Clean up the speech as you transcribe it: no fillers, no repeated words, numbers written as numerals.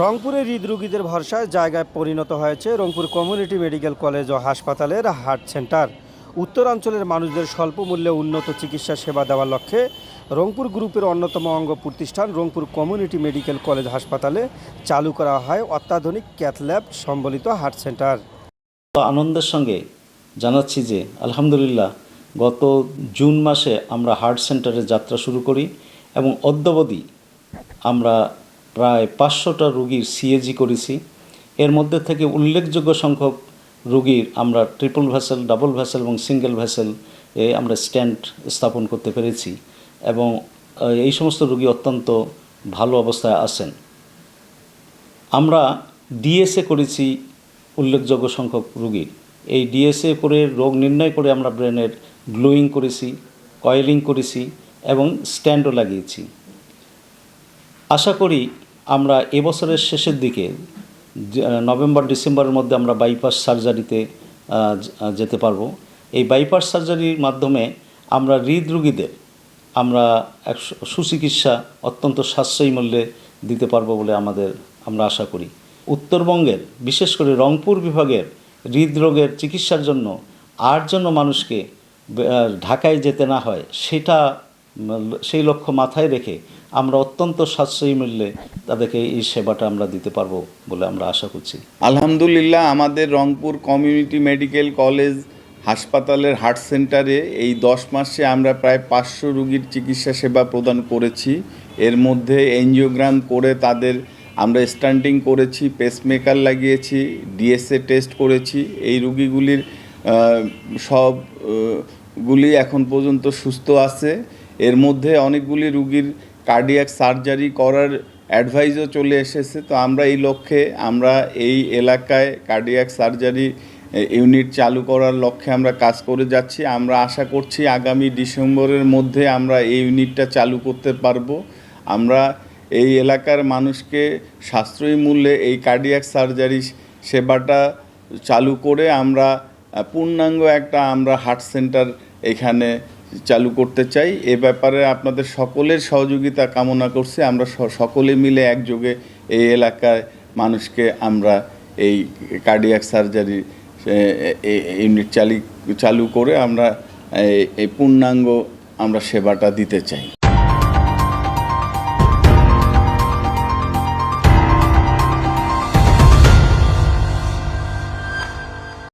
রংপুরে হৃদরোগীদের ভরসায় জায়গায় পরিণত হয়েছে রংপুর কমিউনিটি মেডিকেল কলেজ ও হাসপাতালের হার্ট সেন্টার। উত্তরাঞ্চলের মানুষদের স্বল্প মূল্যে উন্নত চিকিৎসা সেবা দেওয়ার লক্ষ্যে রংপুর গ্রুপের অন্যতম অঙ্গ প্রতিষ্ঠান রংপুর কমিউনিটি মেডিকেল কলেজ হাসপাতালে চালু করা হয় অত্যাধুনিক ক্যাথ ল্যাব সম্বলিত হার্ট সেন্টার। আনন্দের সঙ্গে জানাচ্ছি যে আলহামদুলিল্লাহ গত জুন মাসে আমরা হার্ট সেন্টারের যাত্রা শুরু করি এবং অদ্যাবধি আমরা প্রায় 500টা রোগীর সিএজি করেছি। এর মধ্যে থেকে উল্লেখযোগ্য সংখ্যক রোগীর আমরা ট্রিপল ভেসেল, ডাবল ভেসেল এবং সিঙ্গেল ভেসেল আমরা স্ট্যান্ড স্থাপন করতে পেরেছি এবং এই সমস্ত রোগী অত্যন্ত ভালো অবস্থায় আছেন। আমরা ডিএসএ করেছি উল্লেখযোগ্য সংখ্যক রোগীর। এই ডিএসএ করে রোগ নির্ণয় করে আমরা ব্রেনের গ্লোয়িং করেছি, কয়েলিং করেছি এবং স্ট্যান্ডও লাগিয়েছি। আশা করি আমরা এবছরের শেষের দিকে নভেম্বর ডিসেম্বরের মধ্যে আমরা বাইপাস সার্জারিতে যেতে পারবো। এই বাইপাস সার্জারির মাধ্যমে আমরা হৃদরোগীদের আমরা সুচিকিৎসা অত্যন্ত সাশ্রয়ী মূল্যে দিতে পারবো বলে আমরা আশা করি। উত্তরবঙ্গের বিশেষ করে রংপুর বিভাগের হৃদরোগের চিকিৎসার জন্য আর জন্য মানুষকে ঢাকায় যেতে না হয় সেই লক্ষ্য মাথায় রেখে আমরা অত্যন্ত সাশ্রয়ী মূল্যে তাদেরকে এই সেবাটা আমরা দিতে পারবো বলে আমরা আশা করছি। আলহামদুলিল্লাহ আমাদের রংপুর কমিউনিটি মেডিকেল কলেজ হাসপাতালের হার্ট সেন্টারে এই 10 মাসে আমরা প্রায় 500 রোগীর চিকিৎসা সেবা প্রদান করেছি। এর মধ্যে এনজিওগ্রাম করে তাদের আমরা স্টান্টিং করেছি, পেসমেকার লাগিয়েছি, ডিএসএ টেস্ট করেছি। এই রোগীগুলির সবগুলি এখন পর্যন্ত সুস্থ আছে। এর মধ্যে অনেকগুলি রোগীর কার্ডিয়াক সার্জারি করার অ্যাডভাইসও চলে এসেছে। তো আমরা এই লক্ষ্যে আমরা এই এলাকায় কার্ডিয়াক সার্জারি ইউনিট চালু করার লক্ষ্যে আমরা কাজ করে যাচ্ছি। আমরা আশা করছি আগামী ডিসেম্বরের মধ্যে আমরা এই ইউনিটটা চালু করতে পারবো। আমরা এই এলাকার মানুষকে সাশ্রয়ী মূল্যে এই কার্ডিয়াক সার্জারি সেবাটা চালু করে আমরা পূর্ণাঙ্গ আমরা হার্ট সেন্টার এখানে চালু করতে চাই। এ ব্যাপারে আপনাদের সকলের সহযোগিতা কামনা করছি। আমরা সকলে মিলে একযোগে এই এলাকায় মানুষকে আমরা এই কার্ডিয়াক সার্জারি ইউনিট চালু করে আমরা এই পূর্ণাঙ্গ আমরা সেবাটা দিতে চাই।